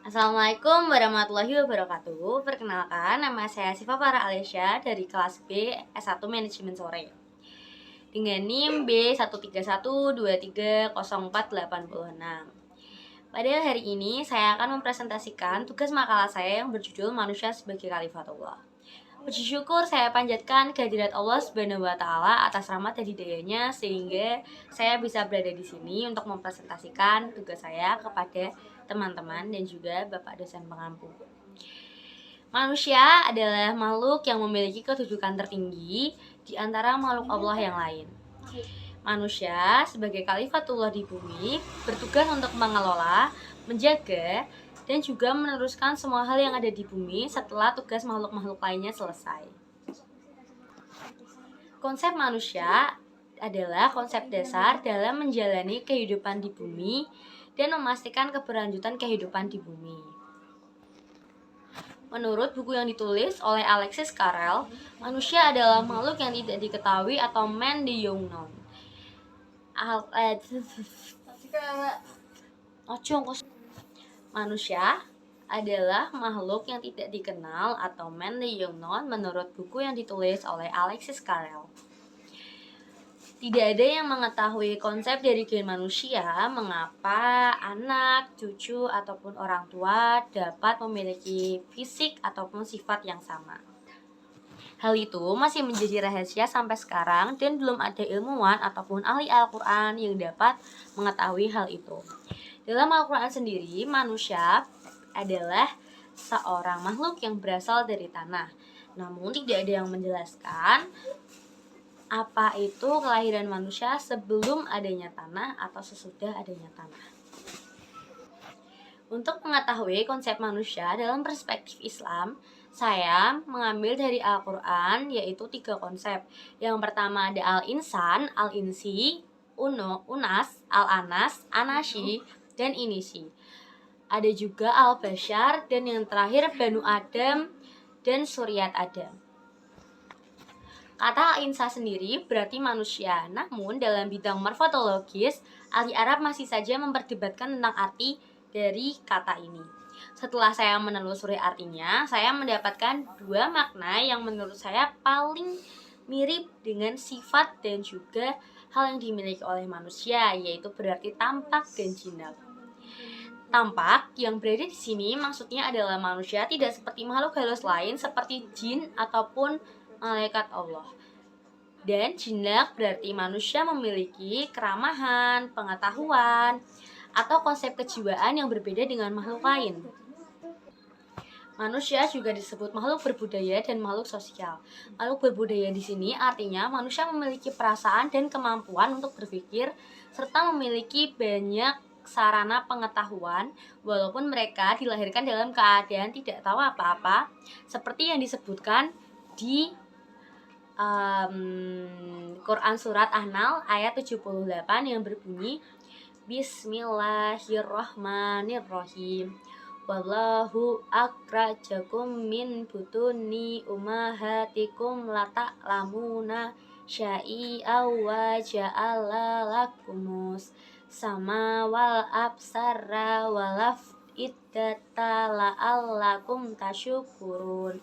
Assalamualaikum warahmatullahi wabarakatuh. Perkenalkan, nama saya Siva Farah Alesya dari kelas B S1 Manajemen Sore dengan NIM B131230486. Pada hari ini saya akan mempresentasikan tugas makalah saya yang berjudul Manusia sebagai Khalifatullah. Puji syukur saya panjatkan kehadirat Allah Subhanahu wa taala atas rahmat dan hidayahnya sehingga saya bisa berada di sini untuk mempresentasikan tugas saya kepada teman-teman dan juga Bapak dosen pengampu. Manusia adalah makhluk yang memiliki kedudukan tertinggi di antara makhluk Allah yang lain. Manusia sebagai Khalifatullah di bumi bertugas untuk mengelola, menjaga, dan juga meneruskan semua hal yang ada di bumi setelah tugas makhluk-makhluk lainnya selesai. Konsep manusia adalah konsep dasar dalam menjalani kehidupan di bumi dan memastikan keberlanjutan kehidupan di bumi. Menurut buku yang ditulis oleh Alexis Carrel, manusia adalah makhluk yang tidak diketahui atau man the unknown. Manusia adalah makhluk yang tidak dikenal atau man the unknown menurut buku yang ditulis oleh Alexis Carrel. Tidak ada yang mengetahui konsep dari gen manusia, mengapa anak, cucu, ataupun orang tua dapat memiliki fisik ataupun sifat yang sama. Hal itu masih menjadi rahasia sampai sekarang dan belum ada ilmuwan ataupun ahli Al-Quran yang dapat mengetahui hal itu. Dalam Al-Quran sendiri, manusia adalah seorang makhluk yang berasal dari tanah. Namun tidak ada yang menjelaskan apa itu kelahiran manusia sebelum adanya tanah atau sesudah adanya tanah. Untuk mengetahui konsep manusia dalam perspektif Islam, saya mengambil dari Al-Quran yaitu 3 konsep. Yang pertama ada Al-Insan, Al-Insi, Unas, Al-Anas, Anasi, dan Inisi. Ada juga Al-Bashar dan yang terakhir Banu Adam dan Suryat Adam. Kata Al-Insan sendiri berarti manusia, namun dalam bidang morfologis, ahli Arab masih saja memperdebatkan tentang arti dari kata ini. Setelah saya menelusuri artinya, saya mendapatkan 2 makna yang menurut saya paling mirip dengan sifat dan juga hal yang dimiliki oleh manusia, yaitu berarti tampak dan jinak. Tampak yang berada di sini maksudnya adalah manusia tidak seperti makhluk halus lain seperti jin ataupun malaikat Allah. Dan jinak berarti manusia memiliki keramahan, pengetahuan, atau konsep kejiwaan yang berbeda dengan makhluk lain. Manusia juga disebut makhluk berbudaya dan makhluk sosial. Makhluk berbudaya di sini artinya manusia memiliki perasaan dan kemampuan untuk berpikir serta memiliki banyak sarana pengetahuan walaupun mereka dilahirkan dalam keadaan tidak tahu apa-apa, seperti yang disebutkan di Quran Surat An-Nahl ayat 78 yang berbunyi Bismillahirrahmanirrahim. Wallahu akhrajakum min butuni ummahatikum lata'lamuna syai'a wa ja'ala lakumus sama wal absara walaf iddata la'allakum tasyukurun,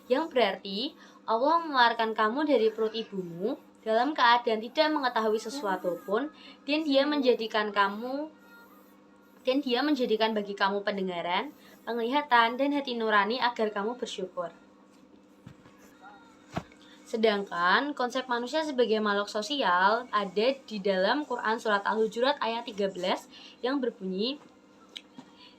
yang berarti Allah mengeluarkan kamu dari perut ibumu dalam keadaan tidak mengetahui sesuatu pun, dan Dia menjadikan bagi kamu pendengaran, penglihatan, dan hati nurani agar kamu bersyukur. Sedangkan konsep manusia sebagai makhluk sosial ada di dalam Quran Surat Al-Hujurat ayat 13 yang berbunyi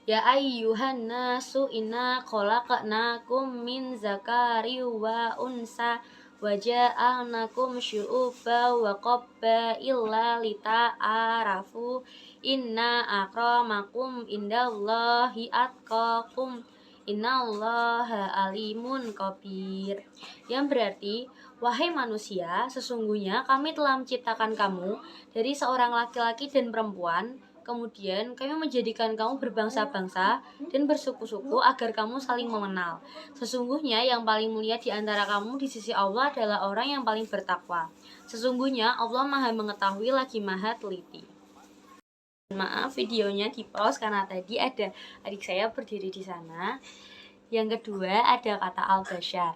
Ya ayyuhan nasu inna khalaqnakum min zakari wa unsa wa ja'alnakum syu'uba wa qabaila lita'arafu inna akramakum indallahi atqakum innallaha alimun khabir, yang berarti wahai manusia, sesungguhnya kami telah menciptakan kamu dari seorang laki-laki dan perempuan. Kemudian kami menjadikan kamu berbangsa-bangsa dan bersuku-suku agar kamu saling mengenal. Sesungguhnya yang paling mulia di antara kamu di sisi Allah adalah orang yang paling bertakwa. Sesungguhnya Allah Maha mengetahui lagi Maha teliti. Maaf videonya di pause karena tadi ada adik saya berdiri di sana. Yang kedua ada kata al-bashar.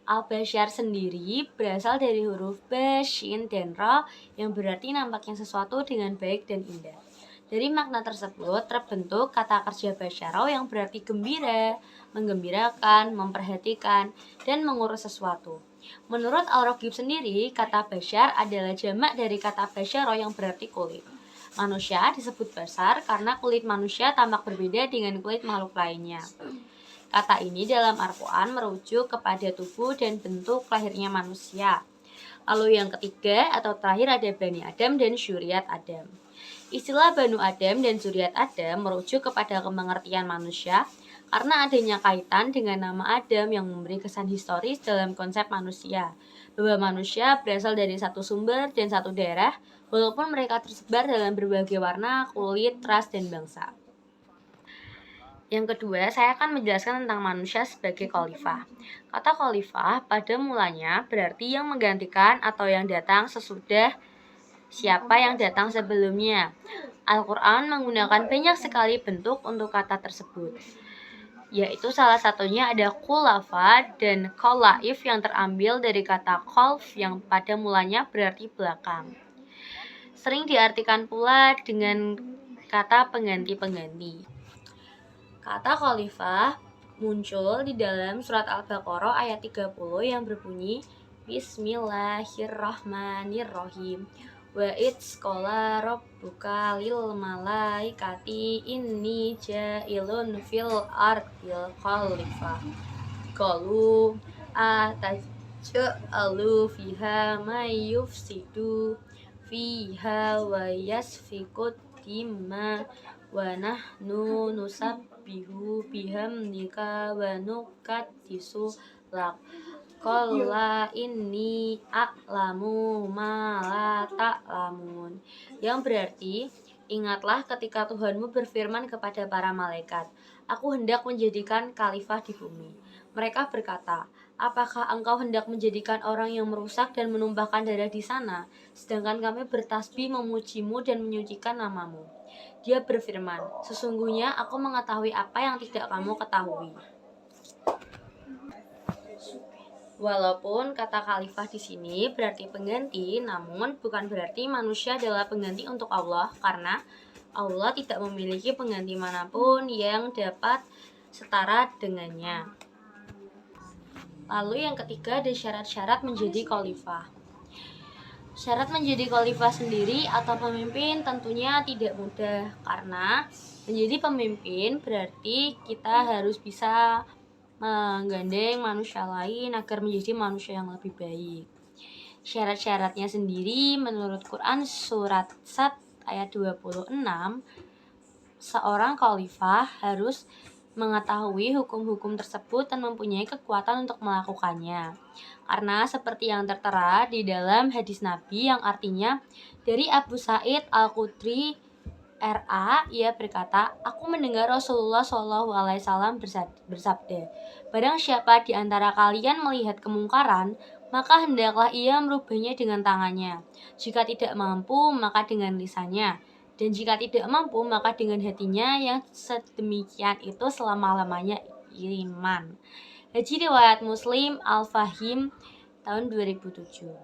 Al-bashar sendiri berasal dari huruf ba, shin, dan ra yang berarti nampaknya sesuatu dengan baik dan indah. Dari makna tersebut terbentuk kata kerja basyaro yang berarti gembira, menggembirakan, memperhatikan, dan mengurus sesuatu. Menurut Al-Raghib sendiri, kata bashar adalah jamak dari kata basyaro yang berarti kulit. Manusia disebut basar karena kulit manusia tampak berbeda dengan kulit makhluk lainnya. Kata ini dalam Al-Quran merujuk kepada tubuh dan bentuk lahirnya manusia. Lalu yang ketiga atau terakhir ada Bani Adam dan Zuriat Adam. Istilah Banu Adam dan Zuriat Adam merujuk kepada pengertian manusia karena adanya kaitan dengan nama Adam yang memberi kesan historis dalam konsep manusia, bahwa manusia berasal dari satu sumber dan satu daerah, walaupun mereka tersebar dalam berbagai warna, kulit, ras, dan bangsa. Yang kedua, saya akan menjelaskan tentang manusia sebagai khalifah. Kata khalifah pada mulanya berarti yang menggantikan atau yang datang sesudah siapa yang datang sebelumnya. Al-Quran menggunakan banyak sekali bentuk untuk kata tersebut, yaitu salah satunya ada khulafa dan khalaif yang terambil dari kata khalf yang pada mulanya berarti belakang. Sering diartikan pula dengan kata pengganti-pengganti. Kata khalifah muncul di dalam surat Al-Baqarah ayat 30 yang berbunyi Bismillahirrahmanirrahim. Wa idz qala rabbuka lil malaikati inni ja'ilun fil ardil khalifah. Qalu ataj'alu fiha may yufsidu fiha wa yasfiku dimma wa nahnu nusabbihu bihamdika wa nuqaddisu lak. Qala inni a'lamu ma la ta'lamun. Yang berarti, ingatlah ketika Tuhanmu berfirman kepada para malaikat, aku hendak menjadikan khalifah di bumi. Mereka berkata, apakah engkau hendak menjadikan orang yang merusak dan menumpahkan darah di sana, sedangkan kami bertasbih memujimu dan menyucikan namamu? Dia berfirman, sesungguhnya aku mengetahui apa yang tidak kamu ketahui. Walaupun kata khalifah di sini berarti pengganti, namun bukan berarti manusia adalah pengganti untuk Allah, karena Allah tidak memiliki pengganti manapun yang dapat setara dengannya. Lalu yang ketiga ada syarat-syarat menjadi khalifah. Syarat menjadi khalifah sendiri atau pemimpin tentunya tidak mudah, karena menjadi pemimpin berarti kita harus bisa menggandeng manusia lain agar menjadi manusia yang lebih baik. Syarat-syaratnya sendiri menurut Quran surat Sad ayat 26, seorang khalifah harus mengetahui hukum-hukum tersebut dan mempunyai kekuatan untuk melakukannya. Karena seperti yang tertera di dalam hadis Nabi yang artinya dari Abu Sa'id Al-Khudri RA, ia berkata, aku mendengar Rasulullah SAW bersabda, barang siapa di antara kalian melihat kemungkaran, maka hendaklah ia merubahnya dengan tangannya. Jika tidak mampu, maka dengan lisannya. Dan jika tidak mampu, maka dengan hatinya yang sedemikian itu selama-lamanya iman. Haji riwayat Muslim Al-Fahim tahun 2007.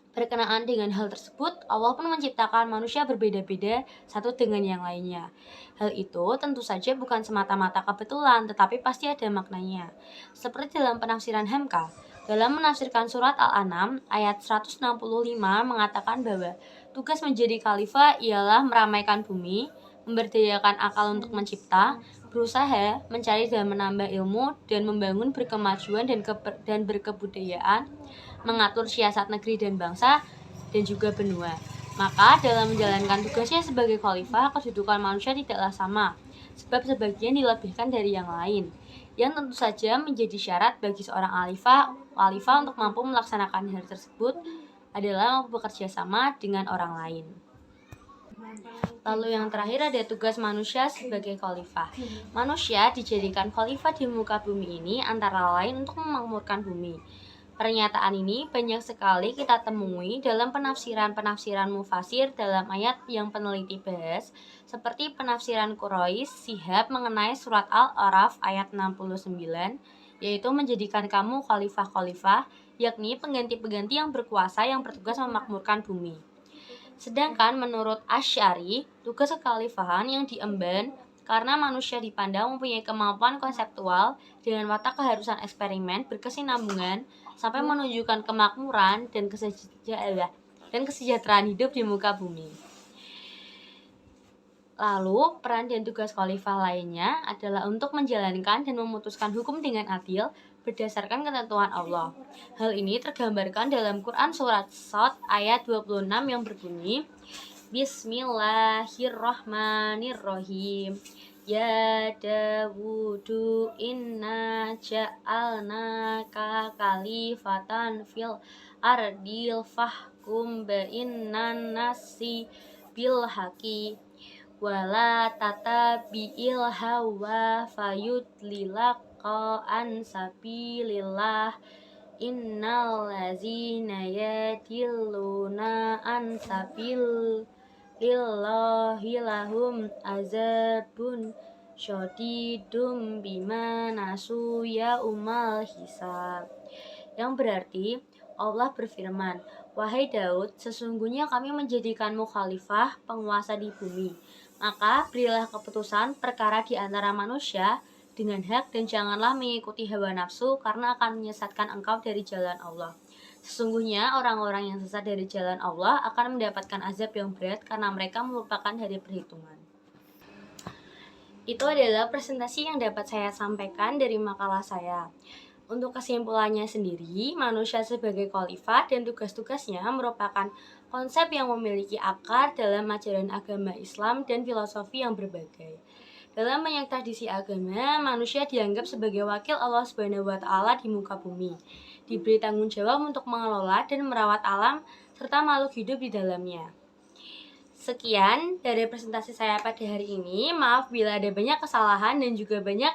Berkenaan dengan hal tersebut, Allah pun menciptakan manusia berbeda-beda satu dengan yang lainnya. Hal itu tentu saja bukan semata-mata kebetulan, tetapi pasti ada maknanya. Seperti dalam penafsiran Hamka, dalam menafsirkan surat Al-An'am ayat 165 mengatakan bahwa tugas menjadi khalifah ialah meramaikan bumi, memberdayakan akal untuk mencipta, berusaha mencari dan menambah ilmu, dan membangun berkemajuan dan berkebudayaan, mengatur siasat negeri dan bangsa, dan juga benua. Maka dalam menjalankan tugasnya sebagai khalifah, kedudukan manusia tidaklah sama, sebab sebagian dilebihkan dari yang lain, yang tentu saja menjadi syarat bagi seorang khalifah untuk mampu melaksanakan hal tersebut adalah mampu bekerja sama dengan orang lain. Lalu yang terakhir ada tugas manusia sebagai khalifah. Manusia dijadikan khalifah di muka bumi ini antara lain untuk memakmurkan bumi, Pernyataan ini banyak sekali kita temui dalam penafsiran-penafsiran mufasir dalam ayat yang peneliti bahas, seperti penafsiran Quraisy Shihab mengenai surat Al-A'raf ayat 69, yaitu menjadikan kamu khalifah-khalifah, yakni pengganti-pengganti yang berkuasa yang bertugas memakmurkan bumi. Sedangkan menurut Asy'ari, tugas kekhalifahan yang diemban karena manusia dipandang mempunyai kemampuan konseptual dengan watak keharusan eksperimen berkesinambungan sampai menunjukkan kemakmuran dan kesejahteraan hidup di muka bumi. Lalu, peran dan tugas khalifah lainnya adalah untuk menjalankan dan memutuskan hukum dengan adil berdasarkan ketentuan Allah. Hal ini tergambarkan dalam Quran surat Shad ayat 26 yang berbunyi, Bismillahirrahmanirrahim. Ya Dawudu inna ja'alnaka khalifatan fil ardil fahkum bainan nasi bil haqi wala tatabi'il hawa fayudlilaka an sabilillah innal ladzina yadilluna an sabilillahi lahum azabun syadidum bima nasu yaumal hisab. Yang berarti Allah berfirman, "Wahai Daud, sesungguhnya kami menjadikanmu khalifah, penguasa di bumi. Maka berilah keputusan perkara di antara manusia dengan hak dan janganlah mengikuti hawa nafsu karena akan menyesatkan engkau dari jalan Allah. Sesungguhnya orang-orang yang sesat dari jalan Allah akan mendapatkan azab yang berat karena mereka melupakan hari perhitungan." Itu adalah presentasi yang dapat saya sampaikan dari makalah saya. Untuk kesimpulannya sendiri, manusia sebagai khalifah dan tugas-tugasnya merupakan konsep yang memiliki akar dalam ajaran agama Islam dan filosofi yang berbagai. Dalam banyak tradisi agama, manusia dianggap sebagai wakil Allah Subhanahu wa Ta'ala di muka bumi, diberi tanggung jawab untuk mengelola dan merawat alam serta makhluk hidup di dalamnya. Sekian dari presentasi saya pada hari ini. Maaf bila ada banyak kesalahan dan juga banyak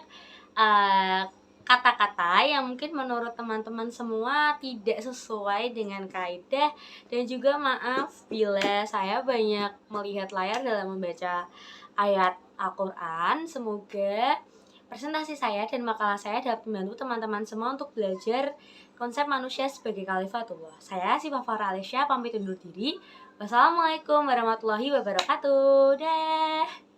kata-kata yang mungkin menurut teman-teman semua tidak sesuai dengan kaidah, dan juga maaf bila saya banyak melihat layar dalam membaca ayat Al-Quran. Semoga presentasi saya dan makalah saya dapat membantu teman-teman semua untuk belajar konsep manusia sebagai khalifatullah. Saya Syifa Farah Alesya pamit undur diri. Wassalamualaikum warahmatullahi wabarakatuh. Dah.